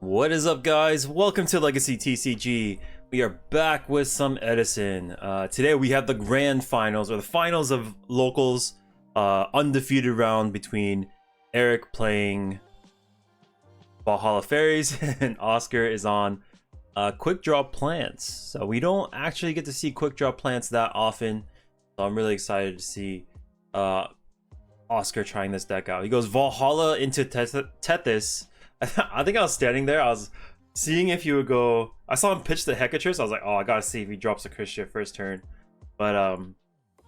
What is up, guys? Welcome to Legacy TCG. We are back with some Edison. Today we have the grand finals, or the finals of locals, undefeated round between Eric playing Valhalla Fairies and Oscar is on Quickdraw plants. So we don't actually get to see Quickdraw plants that often. So I'm really excited to see Oscar trying this deck out. He goes Valhalla into Tethys. I think I was standing there. I was seeing if he would go. I saw him pitch the Hecatrix. I was like, oh, I gotta see if he drops a Christia first turn. But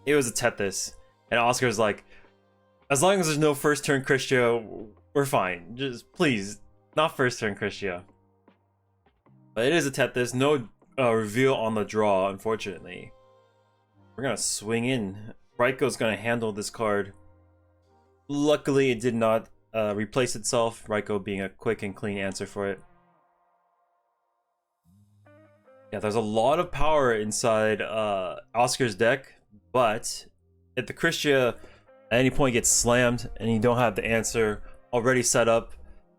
it was a Tethys, and Oscar's like, as long as there's no first turn Christia, we're fine. Just please, not first turn Christia. But it is a Tethys. No reveal on the draw, unfortunately. We're gonna swing in. Raiko's gonna handle this card. Luckily, it did not replace itself, Raiko being a quick and clean answer for it. Yeah, there's a lot of power inside Oscar's deck, but if the Christia at any point gets slammed and you don't have the answer already set up,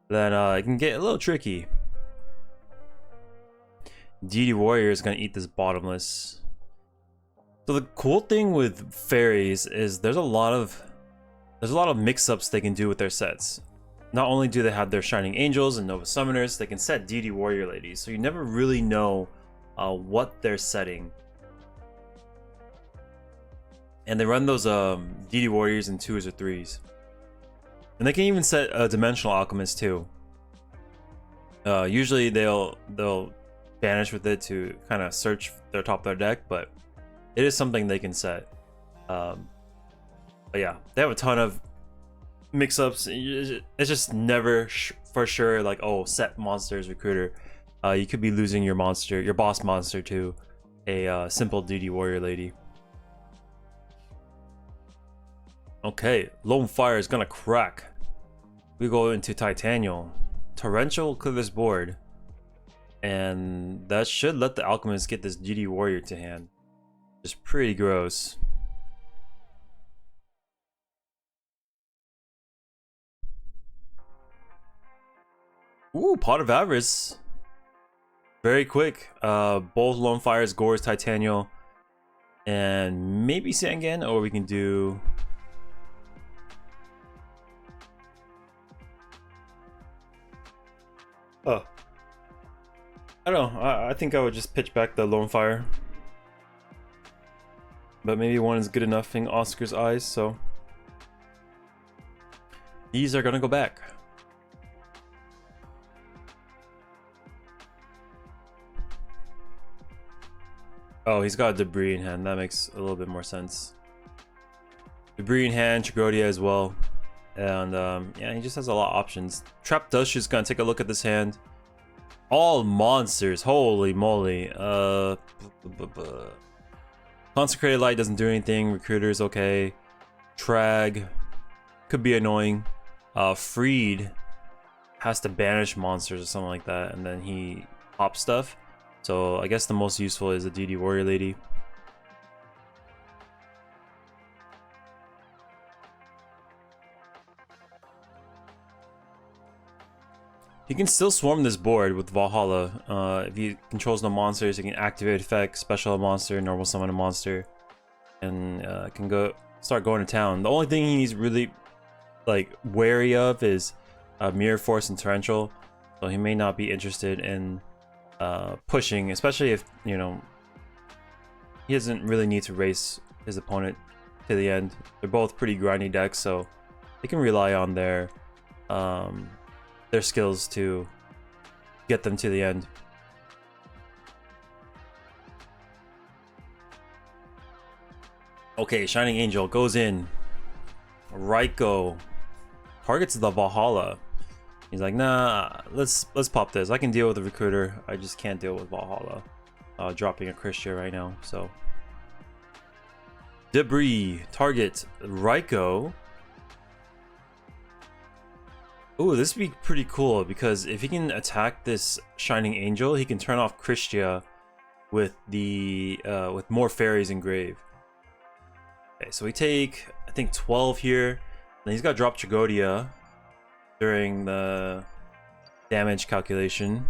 then it can get a little tricky. DD Warrior is going to eat this bottomless. So the cool thing with fairies is there's a lot of mix-ups they can do with their sets. Not only do they have their Shining Angels and Nova Summoners, they can set DD Warrior Ladies, so you never really know what they're setting. And they run those DD Warriors in 2s or 3s. And they can even set Dimensional Alchemist too. Usually they'll banish with it to kind of search their top of their deck, but it is something they can set. But yeah, they have a ton of mix-ups. It's just never for sure like, oh, set monsters recruiter. You could be losing your monster, your boss monster, to a simple DD Warrior Lady. Okay, Lone Fire is gonna crack. We go into Titanial. Torrential will clear this board, and that should let the Alchemist get this DD Warrior to hand. Just pretty gross. Ooh, Pot of Avarice. Very quick. Both Lone Fires, Gores, Titanial, and maybe Sangan, or we can do... Oh. I don't know. I think I would just pitch back the Lone Fire. But maybe one is good enough in Oscar's eyes, so... These are gonna go back. Oh, he's got Debris in hand. That makes a little bit more sense. Debris in hand, Chagodia as well. And yeah, he just has a lot of options. Trap Dust is gonna take a look at this hand. All monsters, holy moly. Consecrated Light doesn't do anything. Recruiter is okay. Trag could be annoying. Freed has to banish monsters or something like that, and then he pops stuff. So I guess the most useful is the DD Warrior Lady. He can still swarm this board with Valhalla. If he controls no monsters, he can activate effect, special a monster, normal summon a monster, and can start going to town. The only thing he's really like wary of is Mirror Force and Torrential, so he may not be interested in pushing, especially if, you know, he doesn't really need to race his opponent to the end. They're both pretty grindy decks, so they can rely on their skills to get them to the end. Okay, Shining Angel goes in. Raiko targets the Valhalla. He's like, nah, let's pop this. I can deal with the Recruiter. I just can't deal with Valhalla. Dropping a Christia right now, so. Debris, target Raiko. Ooh, this would be pretty cool, because if he can attack this Shining Angel, he can turn off Christia with the with more fairies in grave. Okay, so we take, I think, 12 here. Then he's got to drop Chagodia during the damage calculation.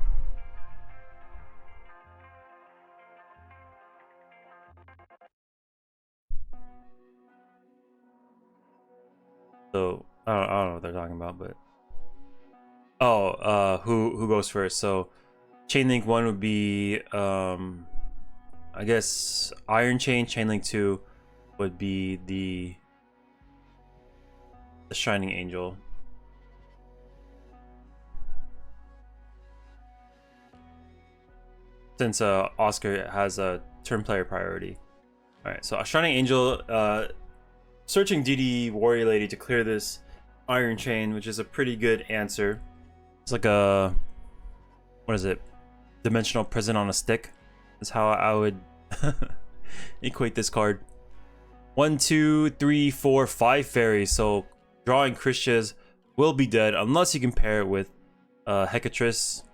So I don't know what they're talking about, but who goes first? So chain link 1 would be I guess Iron Chain. Chain link 2 would be the Shining Angel. Since Oscar has a turn player priority. Alright, so a Shining Angel, searching DD Warrior Lady to clear this Iron Chain, which is a pretty good answer. It's like a, what is it? Dimensional prison on a stick is how I would equate this card. 1, 2, 3, 4, 5 fairies. So drawing Christias will be dead unless you can pair it with Hecatrice.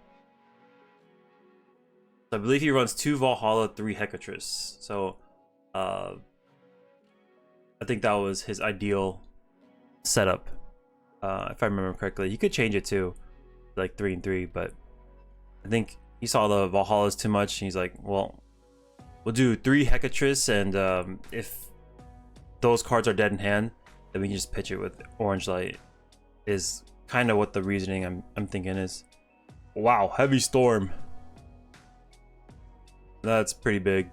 So I believe he runs 2 Valhalla, 3 Hecatrice. So I think that was his ideal setup. If I remember correctly, you could change it to like 3 and 3, but I think he saw the Valhallas too much and he's like, well, we'll do 3 Hecatrice, and if those cards are dead in hand, then we can just pitch it with Orange Light. Is kind of what the reasoning I'm thinking is. Wow, Heavy Storm. That's pretty big.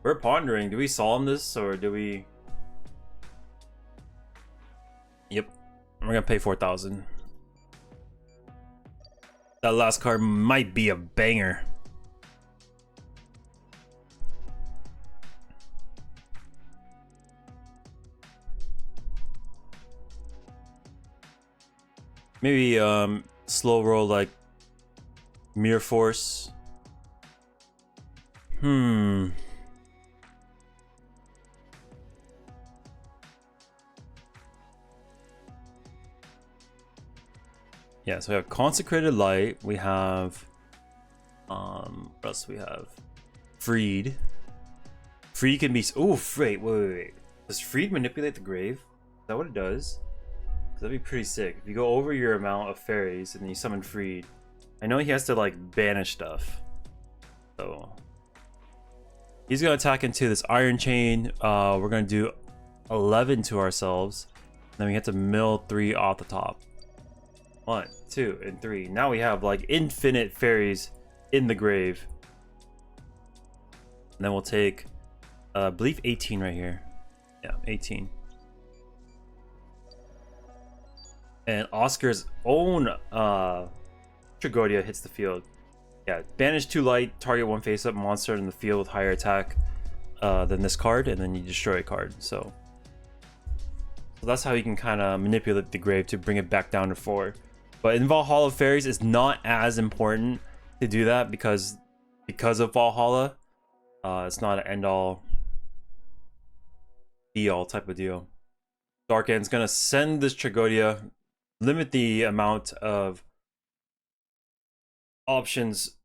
We're pondering, do we solemn this or do we? Yep, we're gonna pay 4,000. That last card might be a banger. Maybe slow roll like Mirror Force. Yeah, so we have Consecrated Light, we have what else do we have? Freed. Freed can be, oh wait. Does Freed manipulate the grave? Is that what it does? That'd be pretty sick. If you go over your amount of fairies and then you summon Freed. I know he has to like banish stuff. So he's gonna attack into this Iron Chain. We're gonna do 11 to ourselves. Then we have to mill 3 off the top. 1, 2, and 3. Now we have like infinite fairies in the grave. And then we'll take, I believe 18 right here. Yeah, 18. And Oscar's own Tragodia hits the field. Yeah, banish 2 light, target 1 face-up monster in the field with higher attack than this card, and then you destroy a card. So that's how you can kind of manipulate the grave to bring it back down to 4. But in Valhalla Fairies, it's not as important to do that because of Valhalla. It's not an end-all, be-all type of deal. Dark End's gonna send this Tragodia, limit the amount of options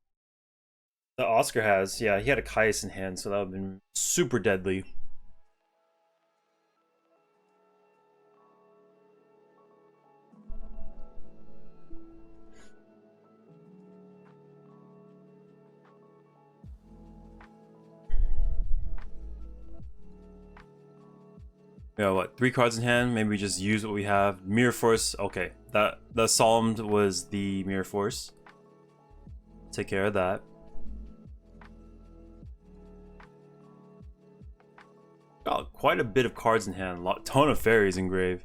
that Oscar has. Yeah, he had a Caius in hand, so that would have been super deadly. We got what, 3 cards in hand? Maybe we just use what we have. Mirror Force. Okay, that Solemned was the Mirror Force. Take care of that. Got quite a bit of cards in hand. Ton of fairies in grave.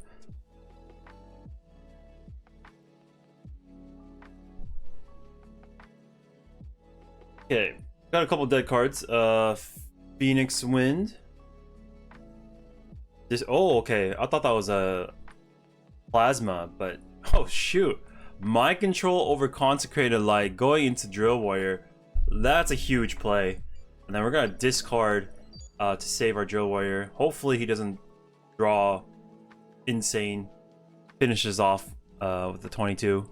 Okay, got a couple dead cards. Phoenix Wind. This, oh, okay. I thought that was a plasma, but oh shoot. Mind control over Consecrated Light going into Drill Warrior. That's a huge play. And then we're gonna discard to save our Drill Warrior. Hopefully he doesn't draw insane. Finishes off with the 22.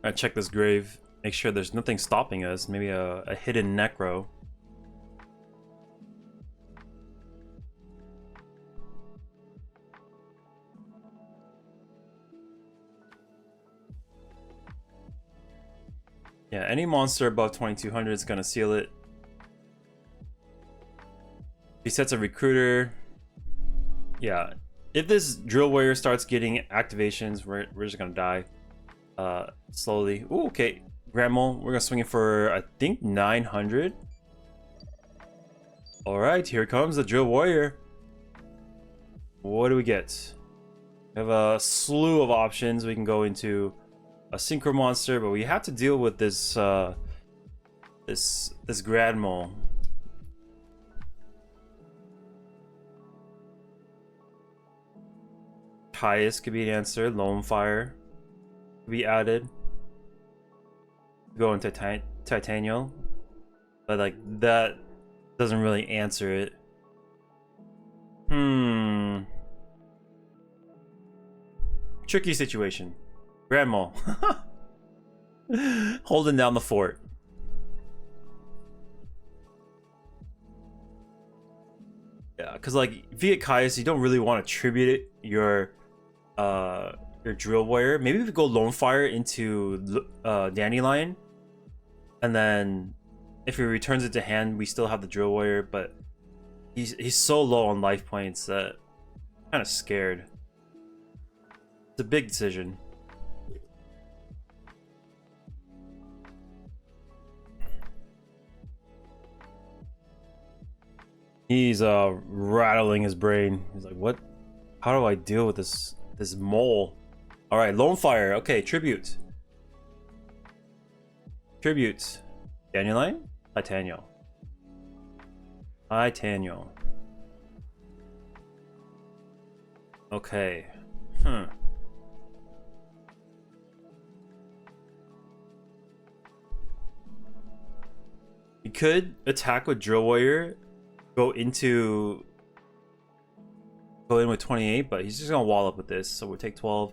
Gotta check this grave. Make sure there's nothing stopping us. Maybe a hidden Necro. Yeah, any monster above 2200 is gonna seal it. He sets a recruiter. Yeah, if this drill warrior starts getting activations, we're just gonna die slowly. Ooh, okay, Grandma, we're gonna swing it for I think 900. All right, here comes the drill warrior. What do we get? We have a slew of options. We can go into a synchro monster, but we have to deal with this this Grand Mole. Caius could be an answer. Lone Fire could be added. Go into Titanial, but like that doesn't really answer it. Tricky situation. Grandma holding down the fort. Yeah, because like via Caius, you don't really want to tribute it your drill warrior. Maybe if we go Lone Fire into Dandelion, and then if he returns it to hand, we still have the drill warrior. But he's so low on life points that I'm kind of scared. It's a big decision. He's rattling his brain. He's like, what? How do I deal with this mole? All right, Lone Fire. Okay, tribute. Tribute. Dandelion? Titanial. Titanial. Okay. You could attack with Drill Warrior, go in with 28, but he's just gonna wall up with this, so we'll take 12.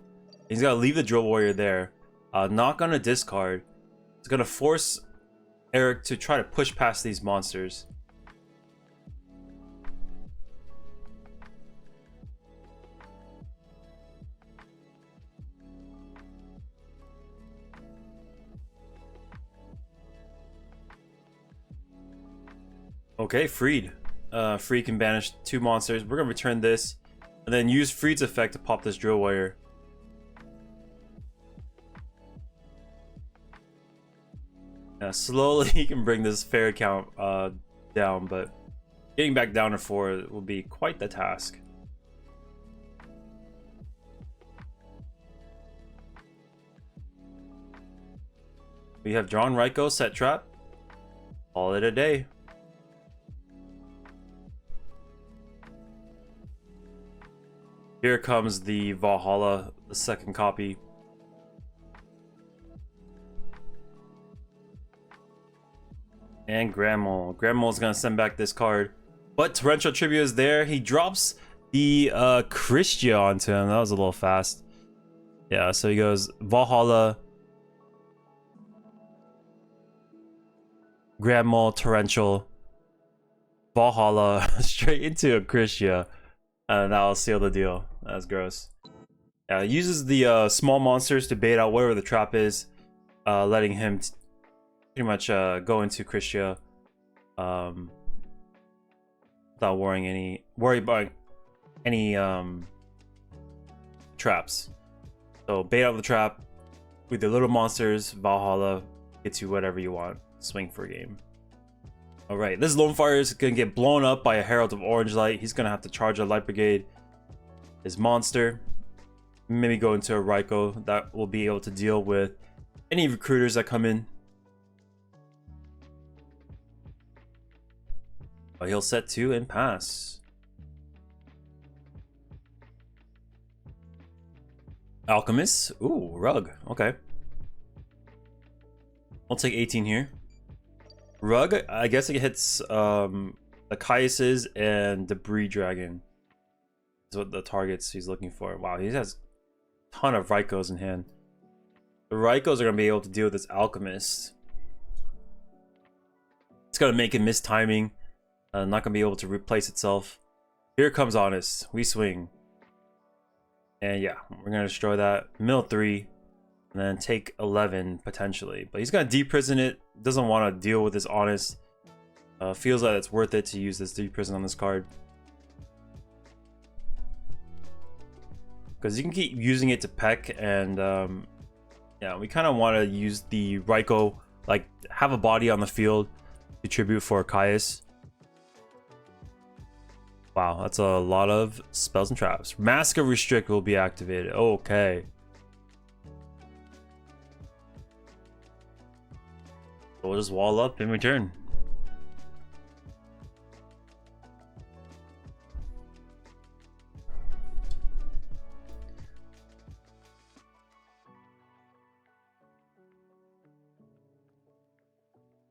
He's gonna leave the Drill Warrior there. Not gonna discard. It's gonna force Eric to try to push past these monsters. Okay, freed. Free can banish 2 monsters. We're gonna return this, and then use Freed's effect to pop this Drill Warrior. Slowly he can bring this fair count down, but getting back down to 4 will be quite the task. We have drawn Raikou, set trap. Call it a day. Here comes the Valhalla, the second copy. And Grandma. Grandma's gonna send back this card. But Torrential Tribute is there. He drops the Yugioh onto him. That was a little fast. Yeah, so he goes Valhalla, Grandma, Torrential, Valhalla, straight into a Yugioh. And that'll seal the deal. That's gross. Yeah, uses the small monsters to bait out whatever the trap is, letting him pretty much go into Yugioh without worry about any traps. So bait out the trap with the little monsters. Valhalla gets you whatever you want. Swing for a game. All right, this Lone Fire is gonna get blown up by a Herald of Orange Light. He's gonna have to charge a Light Brigade. His monster, maybe go into a Raikou that will be able to deal with any recruiters that come in. But he'll set 2 and pass. Alchemist, ooh, Rug. Okay, I'll take 18 here. Rug, I guess it hits the Caiuses and Debris Dragon. Is what the targets he's looking for. Wow, he has a ton of Raikous in hand. The Raikous are going to be able to deal with this Alchemist. It's going to make it miss timing. Not going to be able to replace itself. Here comes Honest. We swing. And yeah, we're going to destroy that. Mill 3. and then take 11 potentially. But he's gonna deprison it. Doesn't want to deal with this honest. Feels like it's worth it to use this deprison on this card. Because you can keep using it to peck, and yeah, we kind of want to use the Raikou, like have a body on the field to tribute for Caius. Wow, that's a lot of spells and traps. Mask of Restrict will be activated. Okay. We'll just wall up in return.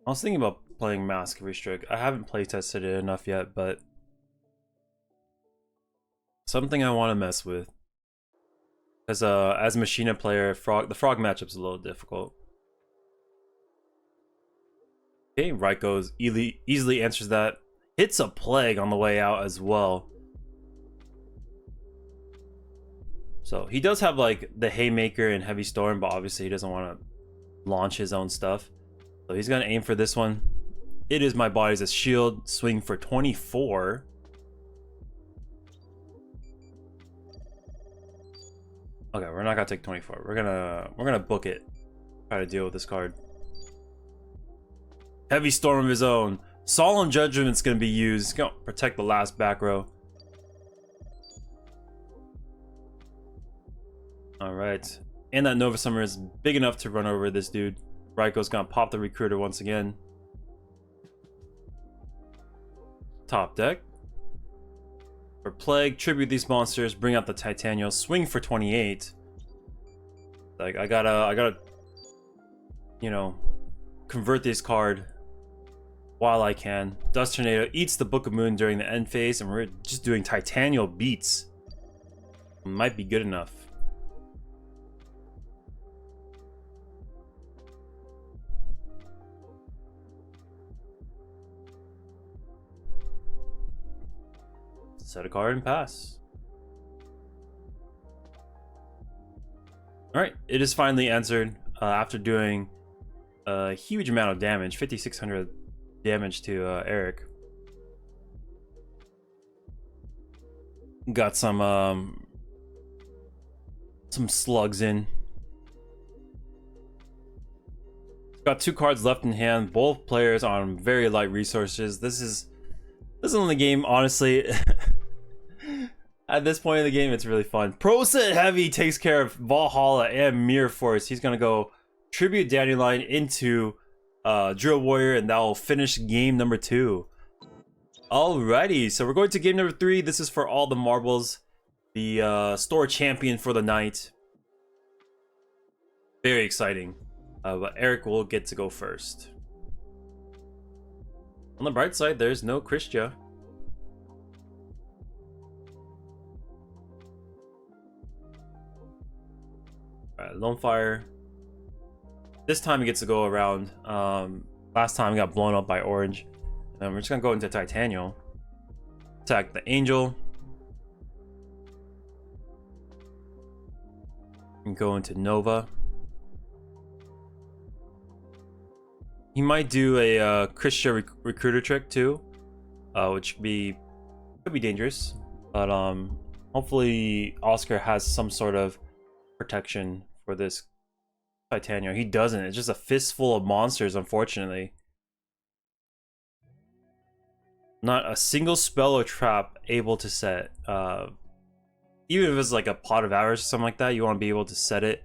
I was thinking about playing Mask of Restrict. I haven't playtested it enough yet, but something I want to mess with. Because as a Machina player, the frog matchup's a little difficult. Okay, Raikou easily answers that. Hits a Plague on the way out as well. So he does have like the Haymaker and Heavy Storm, but obviously he doesn't want to launch his own stuff. So he's going to aim for this one. It is my body's a shield. Swing for 24. Okay, we're not gonna take 24. We're gonna book it. Try to deal with this card. Heavy Storm of his own. Solemn Judgment's gonna be used. It's gonna protect the last back row. Alright. And that Nova Summer is big enough to run over this dude. Raikou's gonna pop the Recruiter once again. Top deck. For Plague, tribute these monsters, bring out the Titanial, swing for 28. Like I gotta you know, convert this card while I can. Dust Tornado eats the Book of Moon during the end phase, and we're just doing Titanial beats. Might be good enough. Set a card and pass. Alright, it is finally answered after doing a huge amount of damage, 5,600 damage to Eric. Got some slugs in. Got 2 cards left in hand, both players on very light resources. This is in the game, honestly. At this point in the game, it's really fun. Pro Set Heavy takes care of Valhalla and Mirror Force. He's gonna go tribute Dandelion into Drill Warrior, and that will finish game number 2. Alrighty, so we're going to game number 3. This is for all the marbles. The store champion for the night. Very exciting. But Eric will get to go first. On the bright side, there's no Christia. Alright, Lone Fire. This time he gets to go around. Last time he got blown up by Orange. And we're just gonna go into Titanial. Attack the Angel. And go into Nova. He might do a Christia Recruiter trick too, which could be dangerous. But hopefully Oscar has some sort of protection for this Titania. He doesn't. It's just a fistful of monsters, unfortunately. Not a single spell or trap able to set. Even if it's like a pot of hours or something like that, you want to be able to set it.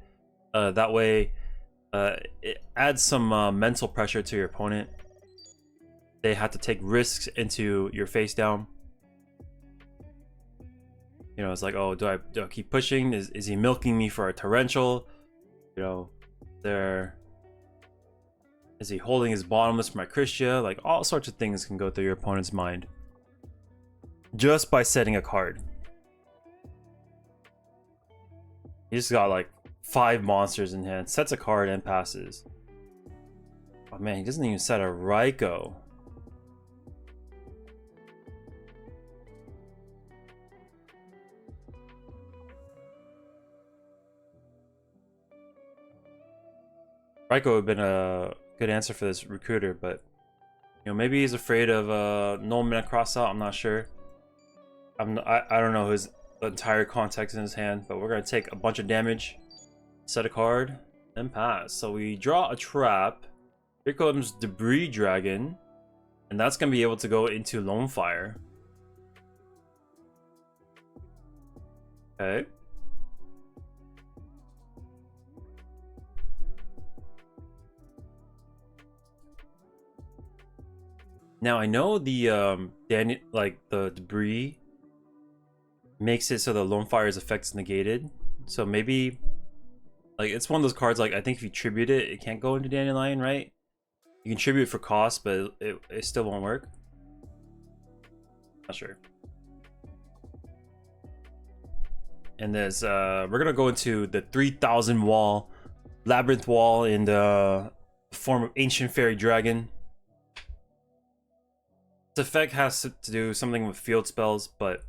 That way, it adds some mental pressure to your opponent. They have to take risks into your face down. You know, it's like, oh, do I keep pushing? Is he milking me for a torrential? You know, is he holding his bottomless for my Christia? Like, all sorts of things can go through your opponent's mind just by setting a card. He just got like 5 monsters in hand, sets a card and passes. Oh man, he doesn't even set a Raikou. Raiko would have been a good answer for this recruiter, but you know, maybe he's afraid of no mana cross out. I'm not sure. I don't know his entire context in his hand, but we're gonna take a bunch of damage, set a card, and pass. So we draw a trap. Here comes Debris Dragon, and that's gonna be able to go into Lone Fire. Okay. Now I know the the debris makes it so the Lone Fire's effect is negated. So maybe like it's one of those cards like I think if you tribute it, it can't go into Dandelion, right? You can tribute for cost, but it still won't work. Not sure. And there's we're gonna go into the 3000 wall, labyrinth wall in the form of Ancient Fairy Dragon. This effect has to do something with field spells, but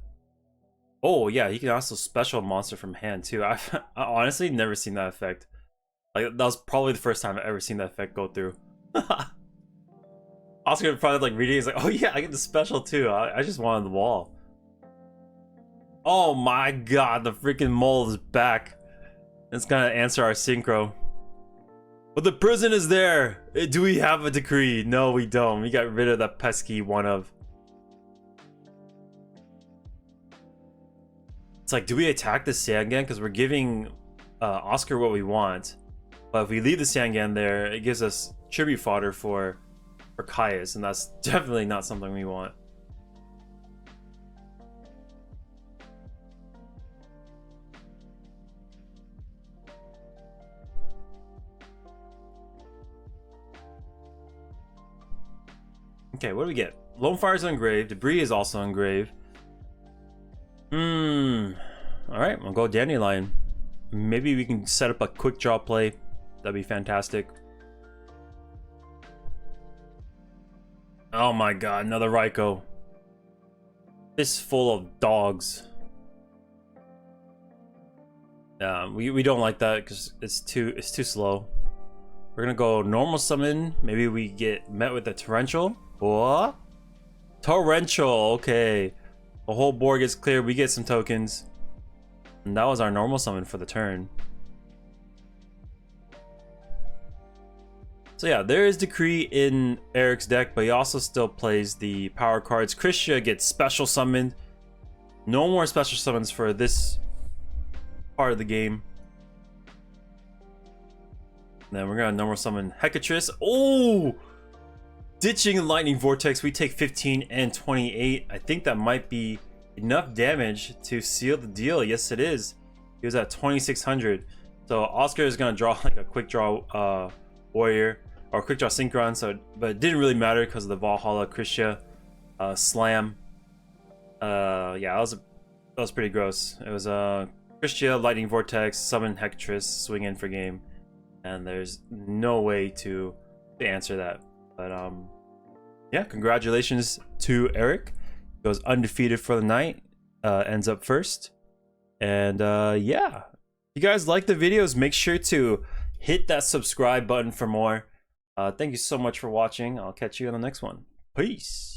oh yeah, he can also special monster from hand too. I've honestly never seen that effect. Like that was probably the first time I've ever seen that effect go through. Oscar probably like reading, he's like, oh yeah, I get the special too. I just wanted the wall. Oh my god, the freaking mole is back. It's gonna answer our synchro. But the prison is there. Do we have a decree? No, we don't. We got rid of that pesky one of. It's like, do we attack the Sangan? Because we're giving Oscar what we want. But if we leave the Sangan there, it gives us tribute fodder for Caius, and that's definitely not something we want. Okay, what do we get? Lone Fire's engraved. Debris is also engraved. Alright, we'll go Dandelion. Maybe we can set up a quick draw play. That'd be fantastic. Oh my god, another Raiko. This full of dogs. We don't like that because it's too slow. We're gonna go normal summon. Maybe we get met with a torrential. What? Torrential, okay. The whole board gets cleared, we get some tokens. And that was our normal summon for the turn. So yeah, there is Decree in Eric's deck, but he also still plays the power cards. Christia gets special summoned. No more special summons for this part of the game. And then we're gonna normal summon Hecatrice. Oh! Ditching Lightning Vortex, we take 15 and 28. I think that might be enough damage to seal the deal. Yes, it is. He was at 2600. So Oscar is gonna draw like a quick draw warrior or quick draw synchron. So, but it didn't really matter because of the Valhalla Christia slam. Yeah, that was pretty gross. It was Christia, Lightning Vortex, summon Hecatrice, swing in for game, and there's no way to answer that. But yeah, congratulations to Eric. Goes undefeated for the night, ends up first. And yeah, if you guys like the videos, make sure to hit that subscribe button for more. Thank you so much for watching. I'll catch you on the next one. Peace.